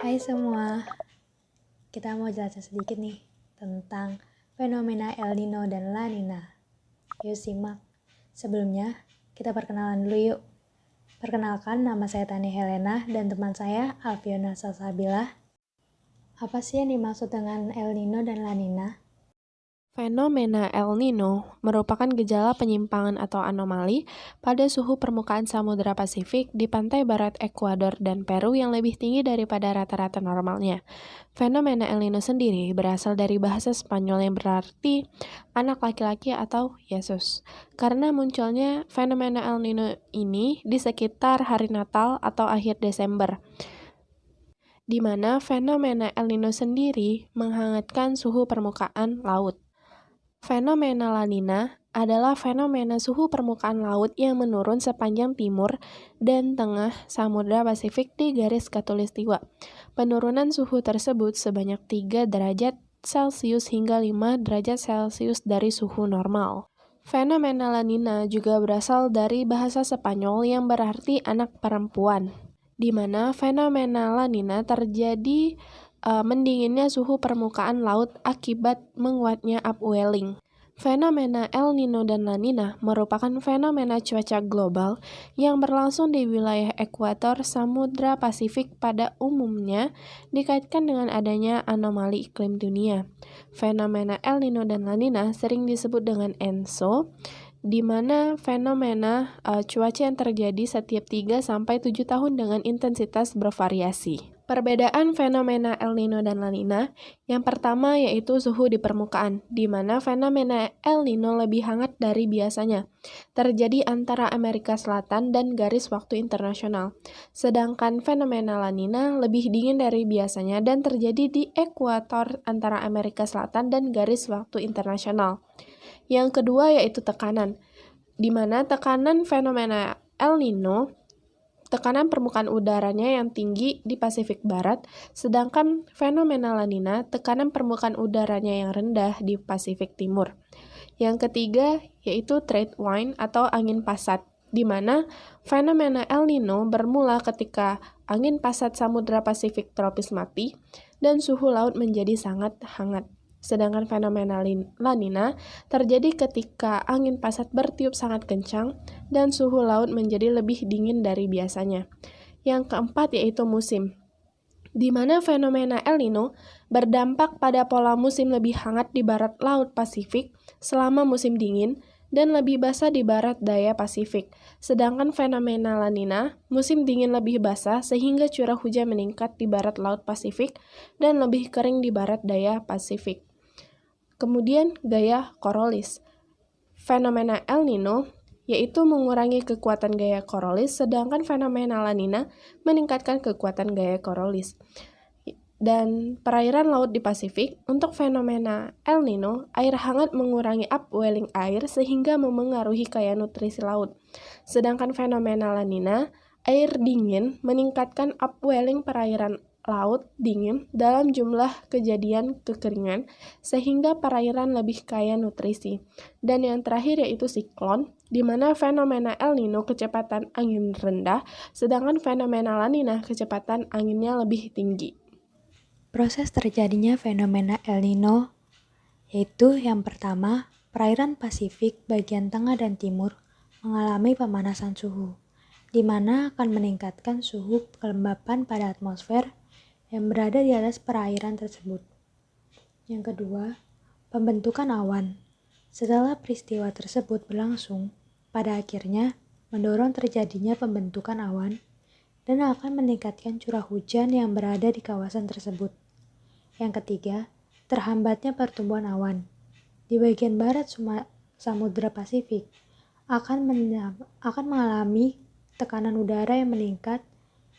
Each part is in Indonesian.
Hai semua, kita mau jelasin sedikit nih tentang fenomena El Nino dan La Nina. Yuk simak. Sebelumnya, kita perkenalan dulu yuk. Perkenalkan, nama saya Tani Helena dan teman saya Alfiona Salsabila. Apa sih yang dimaksud dengan El Nino dan La Nina? Fenomena El Nino merupakan gejala penyimpangan atau anomali pada suhu permukaan Samudra Pasifik di pantai barat Ekuador dan Peru yang lebih tinggi daripada rata-rata normalnya. Fenomena El Nino sendiri berasal dari bahasa Spanyol yang berarti anak laki-laki atau Yesus. Karena munculnya fenomena El Nino ini di sekitar hari Natal atau akhir Desember, di mana fenomena El Nino sendiri menghangatkan suhu permukaan laut. Fenomena La Nina adalah fenomena suhu permukaan laut yang menurun sepanjang timur dan tengah Samudra Pasifik di garis khatulistiwa. Penurunan suhu tersebut sebanyak 3 derajat Celcius hingga 5 derajat Celcius dari suhu normal. Fenomena La Nina juga berasal dari bahasa Spanyol yang berarti anak perempuan, di mana fenomena La Nina terjadi mendinginnya suhu permukaan laut akibat menguatnya upwelling. Fenomena El Nino dan La Nina merupakan fenomena cuaca global yang berlangsung di wilayah ekuator Samudra Pasifik pada umumnya dikaitkan dengan adanya anomali iklim dunia. Fenomena El Nino dan La Nina sering disebut dengan ENSO, di mana fenomena cuaca yang terjadi setiap 3-7 tahun dengan intensitas bervariasi. Perbedaan fenomena El Nino dan La Nina, yang pertama yaitu suhu di permukaan, di mana fenomena El Nino lebih hangat dari biasanya, terjadi antara Amerika Selatan dan garis waktu internasional. Sedangkan fenomena La Nina lebih dingin dari biasanya dan terjadi di ekuator antara Amerika Selatan dan garis waktu internasional. Yang kedua yaitu tekanan, di mana tekanan fenomena El Nino, tekanan permukaan udaranya yang tinggi di Pasifik Barat, sedangkan fenomena La Nina, tekanan permukaan udaranya yang rendah di Pasifik Timur. Yang ketiga yaitu trade wind atau angin pasat, di mana fenomena El Nino bermula ketika angin pasat Samudra Pasifik tropis mati dan suhu laut menjadi sangat hangat. Sedangkan fenomena La Nina terjadi ketika angin pasat bertiup sangat kencang dan suhu laut menjadi lebih dingin dari biasanya. Yang keempat yaitu musim, di mana fenomena El Nino berdampak pada pola musim lebih hangat di barat Laut Pasifik selama musim dingin dan lebih basah di barat daya Pasifik. Sedangkan fenomena La Nina, musim dingin lebih basah sehingga curah hujan meningkat di barat Laut Pasifik dan lebih kering di barat daya Pasifik. Kemudian gaya Coriolis. Fenomena El Nino yaitu mengurangi kekuatan gaya Coriolis, sedangkan fenomena La Nina meningkatkan kekuatan gaya Coriolis. Dan perairan laut di Pasifik, untuk fenomena El Nino, air hangat mengurangi upwelling air sehingga memengaruhi kaya nutrisi laut. Sedangkan fenomena La Nina, air dingin meningkatkan upwelling perairan laut dingin dalam jumlah kejadian kekeringan sehingga perairan lebih kaya nutrisi. Dan yang terakhir yaitu siklon, di mana fenomena El Nino kecepatan angin rendah, sedangkan fenomena La Nina kecepatan anginnya lebih tinggi. Proses terjadinya fenomena El Nino yaitu yang pertama, perairan Pasifik bagian tengah dan timur mengalami pemanasan suhu, di mana akan meningkatkan suhu kelembapan pada atmosfer yang berada di atas perairan tersebut. Yang kedua, pembentukan awan. Setelah peristiwa tersebut berlangsung, pada akhirnya mendorong terjadinya pembentukan awan dan akan meningkatkan curah hujan yang berada di kawasan tersebut. Yang ketiga, terhambatnya pertumbuhan awan. Di bagian barat Samudra Pasifik akan mengalami tekanan udara yang meningkat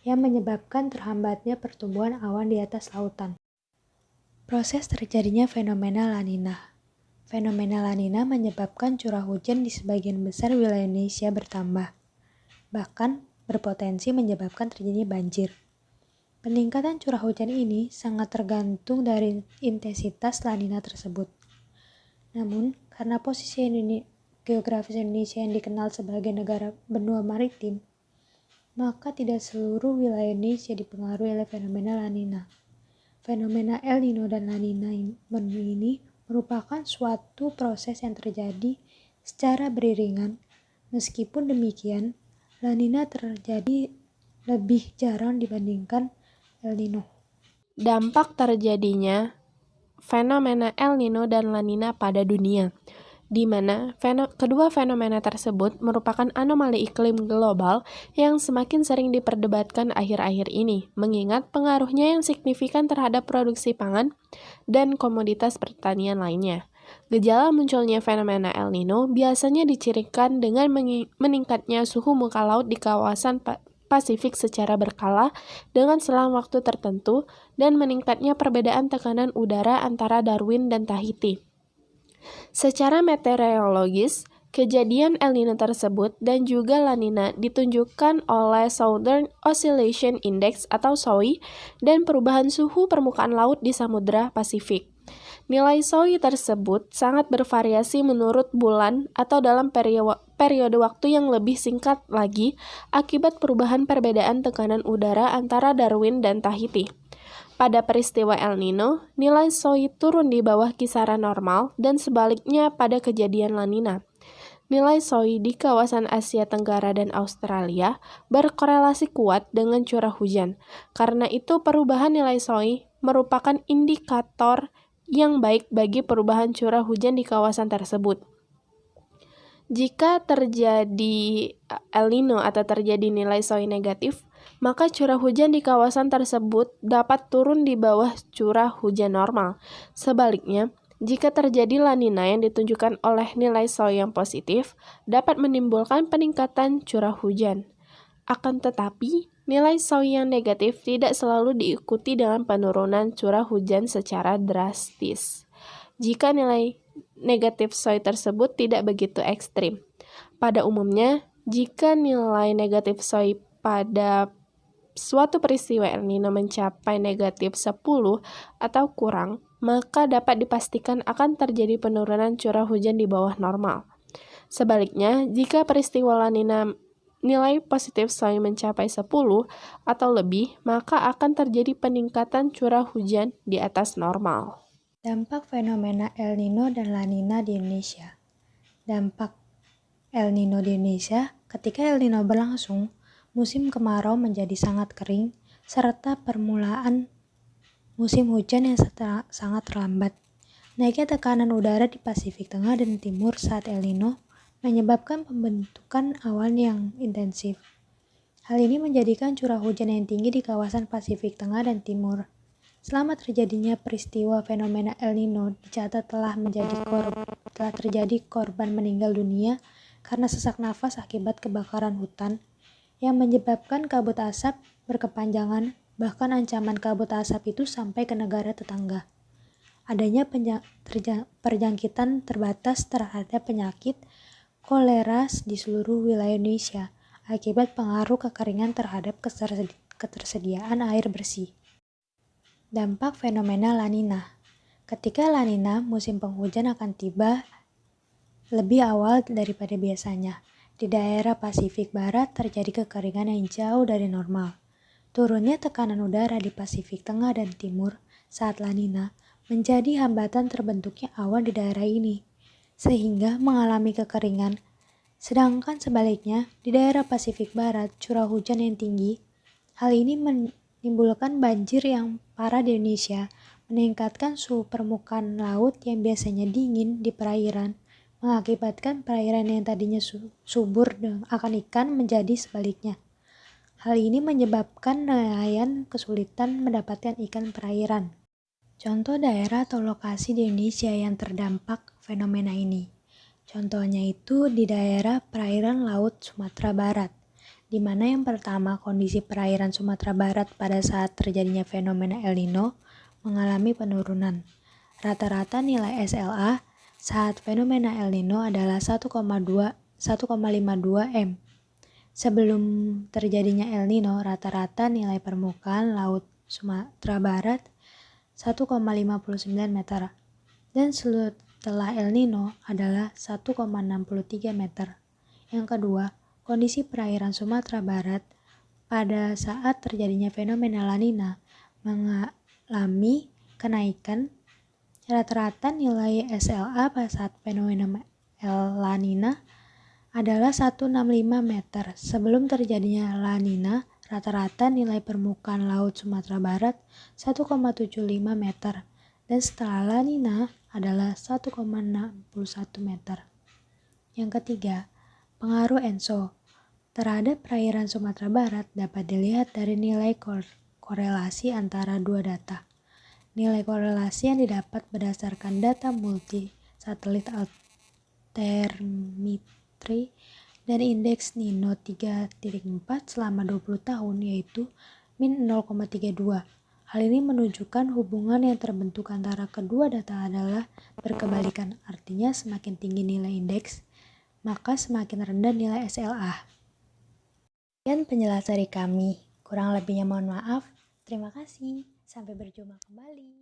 yang menyebabkan terhambatnya pertumbuhan awan di atas lautan. Proses terjadinya fenomena La Nina. Fenomena La Nina menyebabkan curah hujan di sebagian besar wilayah Indonesia bertambah, bahkan berpotensi menyebabkan terjadinya banjir. Peningkatan curah hujan ini sangat tergantung dari intensitas La Nina tersebut. Namun, karena posisi geografis Indonesia yang dikenal sebagai negara benua maritim, maka tidak seluruh wilayah Indonesia dipengaruhi oleh fenomena La Nina. Fenomena El Nino dan La Nina ini merupakan suatu proses yang terjadi secara beriringan. Meskipun demikian, La Nina terjadi lebih jarang dibandingkan El Nino. Dampak terjadinya fenomena El Nino dan La Nina pada dunia, di mana kedua fenomena tersebut merupakan anomali iklim global yang semakin sering diperdebatkan akhir-akhir ini, mengingat pengaruhnya yang signifikan terhadap produksi pangan dan komoditas pertanian lainnya. Gejala munculnya fenomena El Nino biasanya dicirikan dengan meningkatnya suhu muka laut di kawasan Pasifik secara berkala dengan selang waktu tertentu dan meningkatnya perbedaan tekanan udara antara Darwin dan Tahiti. Secara meteorologis, kejadian El Nino tersebut dan juga La Nina ditunjukkan oleh Southern Oscillation Index atau SOI dan perubahan suhu permukaan laut di Samudra Pasifik. Nilai SOI tersebut sangat bervariasi menurut bulan atau dalam periode waktu yang lebih singkat lagi akibat perubahan perbedaan tekanan udara antara Darwin dan Tahiti. Pada peristiwa El Nino, nilai SOI turun di bawah kisaran normal dan sebaliknya pada kejadian La Nina. Nilai SOI di kawasan Asia Tenggara dan Australia berkorelasi kuat dengan curah hujan. Karena itu, perubahan nilai SOI merupakan indikator yang baik bagi perubahan curah hujan di kawasan tersebut. Jika terjadi El Nino atau terjadi nilai SOI negatif, maka curah hujan di kawasan tersebut dapat turun di bawah curah hujan normal. Sebaliknya, jika terjadi La Nina yang ditunjukkan oleh nilai SOI yang positif, dapat menimbulkan peningkatan curah hujan. Akan tetapi, nilai SOI yang negatif tidak selalu diikuti dengan penurunan curah hujan secara drastis. Jika nilai negatif SOI tersebut tidak begitu ekstrim. Pada umumnya, jika nilai negatif SOI pada suatu peristiwa El Nino mencapai negatif 10 atau kurang, maka dapat dipastikan akan terjadi penurunan curah hujan di bawah normal. Sebaliknya, jika peristiwa La Nina nilai positif SOI mencapai 10 atau lebih, maka akan terjadi peningkatan curah hujan di atas normal. Dampak fenomena El Nino dan La Nina di Indonesia. Dampak El Nino di Indonesia, ketika El Nino berlangsung, musim kemarau menjadi sangat kering, serta permulaan musim hujan yang sangat terlambat. Naiknya tekanan udara di Pasifik Tengah dan Timur saat El Nino menyebabkan pembentukan awan yang intensif. Hal ini menjadikan curah hujan yang tinggi di kawasan Pasifik Tengah dan Timur. Selama terjadinya peristiwa fenomena El Nino, dicatat telah terjadi korban meninggal dunia karena sesak nafas akibat kebakaran hutan yang menyebabkan kabut asap berkepanjangan, bahkan ancaman kabut asap itu sampai ke negara tetangga. Adanya perjangkitan terbatas terhadap penyakit kolera di seluruh wilayah Indonesia akibat pengaruh kekeringan terhadap ketersediaan air bersih. Dampak fenomena La Nina. Ketika La Nina, musim penghujan akan tiba lebih awal daripada biasanya. Di daerah Pasifik Barat terjadi kekeringan yang jauh dari normal. Turunnya tekanan udara di Pasifik Tengah dan Timur saat La Nina menjadi hambatan terbentuknya awan di daerah ini, sehingga mengalami kekeringan. Sedangkan sebaliknya, di daerah Pasifik Barat, curah hujan yang tinggi. Hal ini menimbulkan banjir yang parah di Indonesia, meningkatkan suhu permukaan laut yang biasanya dingin di perairan, mengakibatkan perairan yang tadinya subur akan ikan menjadi sebaliknya. Hal ini menyebabkan nelayan kesulitan mendapatkan ikan perairan. Contoh daerah atau lokasi di Indonesia yang terdampak fenomena ini. Contohnya itu di daerah perairan Laut Sumatera Barat, di mana yang pertama kondisi perairan Sumatera Barat pada saat terjadinya fenomena El Nino mengalami penurunan. Rata-rata nilai SLA saat fenomena El Nino adalah 1,52 M. Sebelum terjadinya El Nino, rata-rata nilai permukaan Laut Sumatera Barat 1,59 meter, dan setelah El Nino adalah 1,63 meter. Yang kedua, kondisi perairan Sumatera Barat pada saat terjadinya fenomena La Nina mengalami kenaikan rata-rata nilai SLA pada saat fenomena La Nina adalah 165 meter. Sebelum terjadinya La Nina, rata-rata nilai permukaan laut Sumatera Barat 1,75 meter dan setelah La Nina adalah 1,61 meter. Yang ketiga, pengaruh ENSO terhadap perairan Sumatera Barat dapat dilihat dari nilai korelasi antara dua data. Nilai korelasi yang didapat berdasarkan data multi satelit altimetri dan indeks Nino 3.4 selama 20 tahun yaitu min 0,32. Hal ini menunjukkan hubungan yang terbentuk antara kedua data adalah berkebalikan, artinya semakin tinggi nilai indeks, maka semakin rendah nilai SLA. Sekian penjelasan dari kami. Kurang lebihnya mohon maaf. Terima kasih. Sampai berjumpa kembali.